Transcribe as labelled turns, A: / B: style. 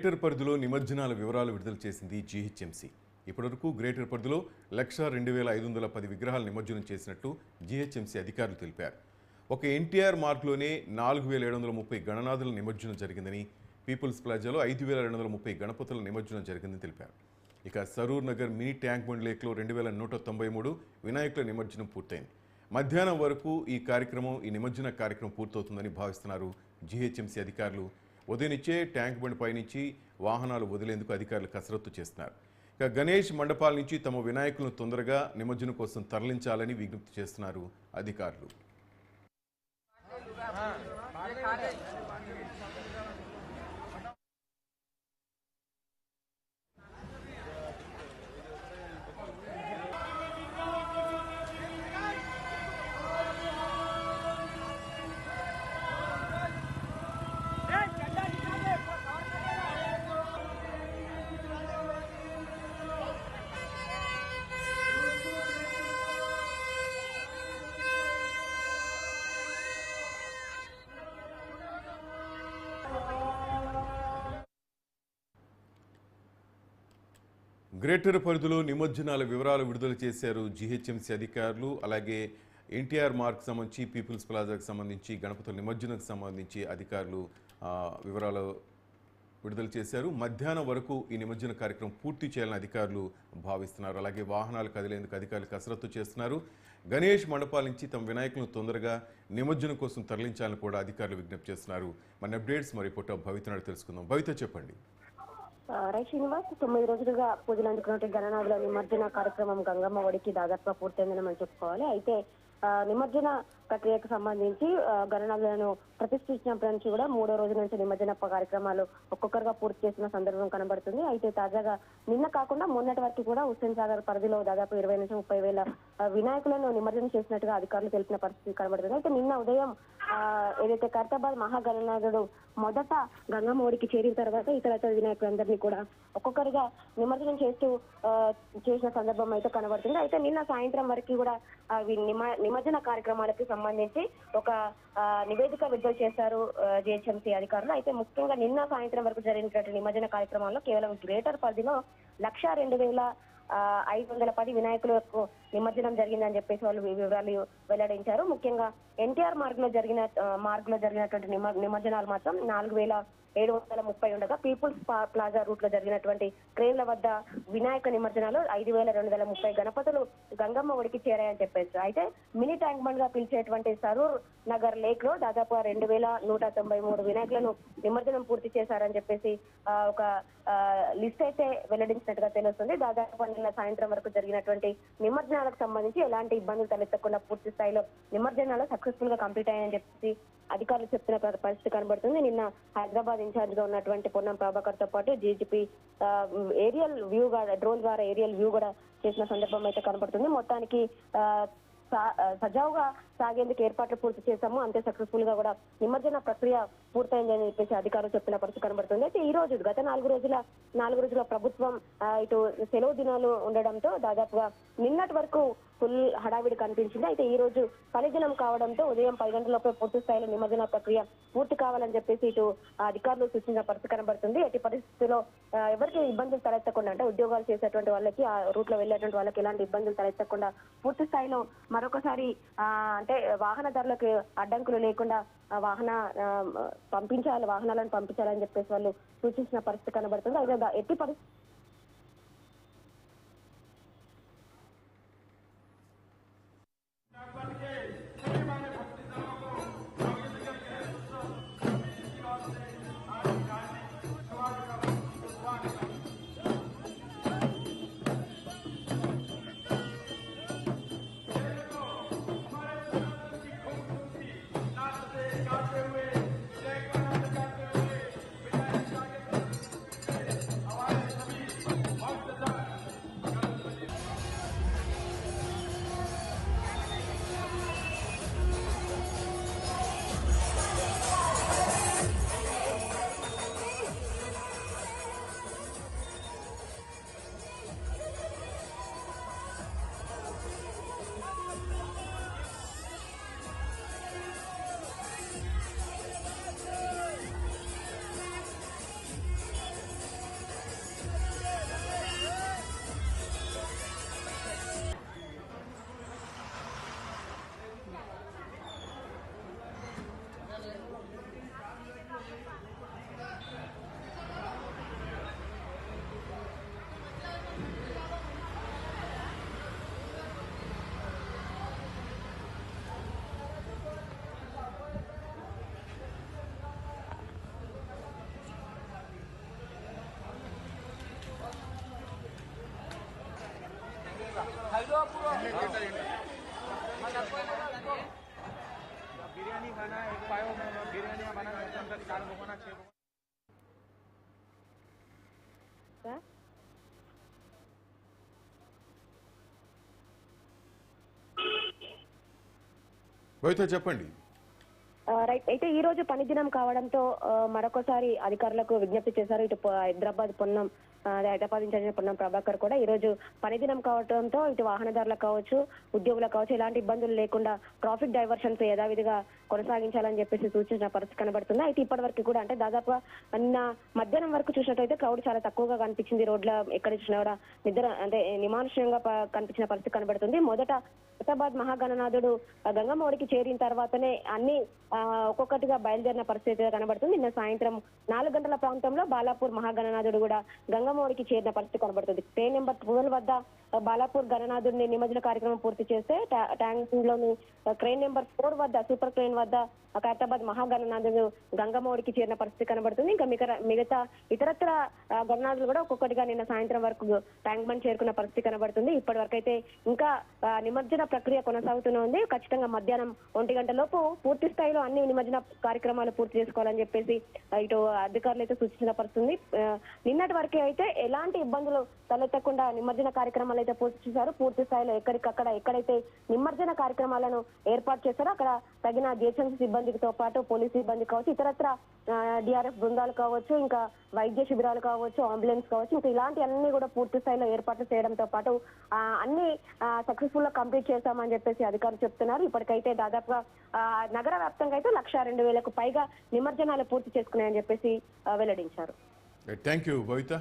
A: Greater పరిధిలో నిమజ్జనాల వివరాలు విడుదల చేసింది జీహెచ్ఎంసీ. ఇప్పటివరకు గ్రేటర్ పరిధిలో 1,02,510 విగ్రహాలు నిమజ్జనం చేసినట్లు జీహెచ్ఎంసీ అధికారులు తెలిపారు. ఒక ఎన్టీఆర్ మార్గ్లోనే 4,730 గణనాథుల నిమజ్జనం జరిగిందని, పీపుల్స్ ప్లాజాలో 5,230 గణపతుల నిమజ్జనం జరిగిందని తెలిపారు. ఇక Saroor Nagar mini tank bund లేక్లో 2,193 వినాయకుల నిమజ్జనం పూర్తయింది. మధ్యాహ్నం వరకు ఈ నిమజ్జన కార్యక్రమం పూర్తవుతుందని భావిస్తున్నారు జీహెచ్ఎంసీ అధికారులు. ఉదయం నుంచే ట్యాంక్ బండ్ పైనుంచి వాహనాలు వదిలేందుకు అధికారులు కసరత్తు చేస్తున్నారు. ఇక గణేష్ మండపాల నుంచి తమ వినాయకులను తొందరగా నిమజ్జనం కోసం తరలించాలని విజ్ఞప్తి చేస్తున్నారు అధికారులు. గ్రేటర్ పరిధిలో నిమజ్జనాల వివరాలు విడుదల చేశారు జీహెచ్ఎంసీ అధికారులు. అలాగే ఎన్టీఆర్ మార్క్ సంబంధించి, పీపుల్స్ ప్లాజాకు సంబంధించి, గణపతుల నిమజ్జనకు సంబంధించి అధికారులు వివరాలు విడుదల చేశారు. మధ్యాహ్నం వరకు ఈ నిమజ్జన కార్యక్రమం పూర్తి చేయాలని అధికారులు భావిస్తున్నారు. అలాగే వాహనాలు కదిలేందుకు అధికారులు కసరత్తు చేస్తున్నారు. గణేష్ మండపాల నుంచి తమ వినాయకులను తొందరగా నిమజ్జనం కోసం తరలించాలని కూడా అధికారులు విజ్ఞప్తి చేస్తున్నారు. మన అప్డేట్స్ మరి ఫోటో భవితనాడు తెలుసుకుందాం. భవిత చెప్పండి.
B: రైట్ శ్రీనివాస్, 9 రోజులుగా పూజలు అందుకున్నట్టు గణనాథుల నిమజ్జన కార్యక్రమం గంగమ్మ ఒడికి దాదాపుగా పూర్తయిందని మనం చెప్పుకోవాలి. అయితే నిమజ్జన ప్రక్రియకు సంబంధించి గణనాథులను ప్రతిష్ఠించినప్పటి నుంచి కూడా 3వ రోజు నుంచి నిమజ్జన కార్యక్రమాలు ఒక్కొక్కరుగా పూర్తి చేసిన సందర్భం కనబడుతుంది. అయితే తాజాగా నిన్న కాకుండా మొన్నటి వరకు కూడా హుస్సేన్ సాగర్ పరిధిలో దాదాపు 20 నుంచి 30 వేల వినాయకులను నిమజ్జనం చేసినట్టుగా అధికారులు తెలిపిన పరిస్థితి కనబడుతుంది. అయితే నిన్న ఉదయం ఏదైతే ఖైరతాబాద్ మహాగణనాథుడు మొదట గంగమ్మ ఒడికి చేరిన తర్వాత ఇతర వినాయకులందరినీ కూడా ఒక్కొక్కరుగా నిమజ్జనం చేసిన సందర్భం అయితే కనబడుతుంది. అయితే నిన్న సాయంత్రం వరకు కూడా నిమజ్జన కార్యక్రమాలకు సంబంధించి ఒక నివేదిక విడుదల చేశారు జీహెచ్ఎంసీ అధికారులు. అయితే ముఖ్యంగా నిన్న సాయంత్రం వరకు జరిగినటువంటి నిమజ్జన కార్యక్రమాల్లో కేవలం గ్రేటర్ పరిధిలో 1,02,510 వినాయకులకు నిమజ్జనం జరిగిందని చెప్పేసి వాళ్ళు వివరాలు వెల్లడించారు. ముఖ్యంగా ఎన్టీఆర్ మార్గ్ లో జరిగినటువంటి నిమజ్జనాలు మాత్రం 4,730 ఉండగా, పీపుల్స్ ప్లాజా రూట్ లో జరిగినటువంటి క్రేన్ల వద్ద వినాయక నిమజ్జనాలు 5,230 గణపతులు గంగమ్మ ఒడికి చేరాయని చెప్పేసి. అయితే మినీ ట్యాంక్ బండ్ గా పిలిచేటువంటి సరూర్ నగర్ లేక్ లో దాదాపు 2,193 వినాయకులను నిమజ్జనం పూర్తి చేశారని చెప్పేసి ఒక లిస్ట్ అయితే వెల్లడించినట్టుగా తెలుస్తుంది. దాదాపు నిన్న సాయంత్రం వరకు జరిగినటువంటి నిమజ్జనాలకు సంబంధించి ఎలాంటి ఇబ్బందులు తలెత్తకుండా పూర్తి స్థాయిలో నిమజ్జనాలు సక్సెస్ఫుల్ గా కంప్లీట్ అయ్యాయని చెప్పేసి అధికారులు చెప్తున్న పరిస్థితి కనబడుతుంది. నిన్న హైదరాబాద్ ఇన్ఛార్జ్ గా ఉన్నటువంటి పొన్నం ప్రభాకర్ తో పాటు డీజీపీ ఏరియల్ వ్యూ డ్రోన్ ద్వారా ఏరియల్ వ్యూ కూడా చేసిన సందర్భం అయితే కనబడుతుంది. మొత్తానికి సజావుగా సాగేందుకు ఏర్పాట్లు పూర్తి చేశాము, అంతే సక్సెస్ఫుల్ గా కూడా నిమజ్జన ప్రక్రియ పూర్తయిందని చెప్పేసి అధికారులు చెప్పిన పరిస్థితి కనబడుతుంది. అయితే ఈ రోజు గత 4 రోజుల ప్రభుత్వం ఇటు సెలవు దినాలు ఉండడంతో దాదాపుగా నిన్నటి వరకు ఫుల్ హడావిడి కనిపించింది. అయితే ఈ రోజు పనిదినం కావడంతో ఉదయం 10 గంటలలోపే పూర్తి స్థాయిలో నిమజ్జన ప్రక్రియ పూర్తి కావాలని చెప్పేసి ఇటు అధికారులు సూచించిన పరిస్థితి కనబడుతుంది. ఎట్టి పరిస్థితుల్లో ఎవరికి ఇబ్బందులు తలెత్తకుండా, అంటే ఉద్యోగాలు చేసేటువంటి వాళ్ళకి, ఆ రూట్ లో వెళ్ళేటువంటి వాళ్ళకి ఎలాంటి ఇబ్బందులు తలెత్తకుండా పూర్తి స్థాయిలో మరొకసారి అంటే వాహనదారులకు అడ్డంకులు లేకుండా వాహనాలను పంపించాలని చెప్పేసి వాళ్ళు సూచించిన పరిస్థితి కనబడుతుంది. అయితే ఎట్టి పరిస్థితి సార్.
A: భవిత చెప్పండి.
B: రైట్. అయితే ఈ రోజు పని దినం కావడంతో మరొకసారి అధికారులకు విజ్ఞప్తి చేశారు. ఇటు హైదరాబాద్ పొన్నం హైదరాబాద్ ఇన్ఛార్జ్ పొన్నం ప్రభాకర్ కూడా ఈ రోజు పని దినం కావడంతో ఇటు వాహనదారులకు కావచ్చు, ఉద్యోగులకు కావచ్చు ఎలాంటి ఇబ్బందులు లేకుండా ట్రాఫిక్ డైవర్షన్స్ యథావిధిగా కొనసాగించాలని చెప్పేసి సూచించిన పరిస్థితి కనబడుతుంది. అయితే ఇప్పటి వరకు కూడా అంటే దాదాపుగా నిన్న మధ్యాహ్నం వరకు చూసినట్టయితే క్రౌడ్ చాలా తక్కువగా కనిపించింది. రోడ్ల ఎక్కడ చూసినా కూడా అంటే నిమానుషంగా కనిపించిన పరిస్థితి కనబడుతుంది. మొదట హైదరాబాద్ మహాగణనాథుడు గంగమ్మఒడికి చేరిన తర్వాతనే అన్ని ఒక్కొక్కటిగా బయలుదేరిన పరిస్థితి కనబడుతుంది. నిన్న సాయంత్రం 4 గంటల ప్రాంతంలో బాలాపూర్ మహాగణనాథుడు కూడా గంగమ్మఒడికి చేరిన పరిస్థితి కనబడుతుంది. ట్రైన్ నెంబర్ 12 వద్ద బాలాపూర్ గణనాథుడిని నిమజ్జన కార్యక్రమం పూర్తి చేస్తే ట్యాంక్ లోని క్రెయిన్ నెంబర్ 4 వద్ద సూపర్ క్రెయిన్ వద్ద హైదరాబాద్ మహాగణనాథుడు గంగమ్మఒడికి చేరిన పరిస్థితి కనబడుతుంది. ఇంకా మిగతా ఇతరత్ర గణనాథులు కూడా ఒక్కొక్కటిగా నిన్న సాయంత్రం వరకు ట్యాంక్ బండ్ చేరుకున్న పరిస్థితి కనబడుతుంది. ఇప్పటి వరకు అయితే ఇంకా నిమజ్జన ప్రక్రియ కొనసాగుతూనే ఉంది. ఖచ్చితంగా మధ్యాహ్నం 1 గంట లోపు పూర్తి స్థాయిలో అన్ని నిమజ్జన కార్యక్రమాలు పూర్తి చేసుకోవాలని చెప్పేసి ఇటు అధికారులు అయితే సూచించిన పరిస్థితుంది. నిన్నటి వరకే అయితే ఎలాంటి ఇబ్బందులు తలెత్తకుండా నిమజ్జన కార్యక్రమాలు అయితే పూర్తి చేశారు. పూర్తి స్థాయిలో ఎక్కడైతే నిమజ్జన కార్యక్రమాలను ఏర్పాటు చేశారో అక్కడ తగిన జిహెచ్ఎంసీ సిబ్బందితో పాటు పోలీసు సిబ్బంది కావచ్చు, ఇతరత్ర డిఆర్ఎఫ్ బృందాలు కావచ్చు, ఇంకా వైద్య శిబిరాలు కావచ్చు, అంబులెన్స్ కావచ్చు, ఇంకా ఇలాంటి అన్ని కూడా పూర్తి స్థాయిలో ఏర్పాట్లు చేయడంతో పాటు అన్ని సక్సెస్ఫుల్ గా కంప్లీట్ చేశామని చెప్పేసి అధికారులు చెప్తున్నారు. ఇప్పటికైతే దాదాపుగా నగర వ్యాప్తంగా అయితే 1,02,000కు పైగా నిమజ్జనాలు పూర్తి చేసుకున్నాయని చెప్పేసి వెల్లడించారు.
A: Thank you Bhavitha.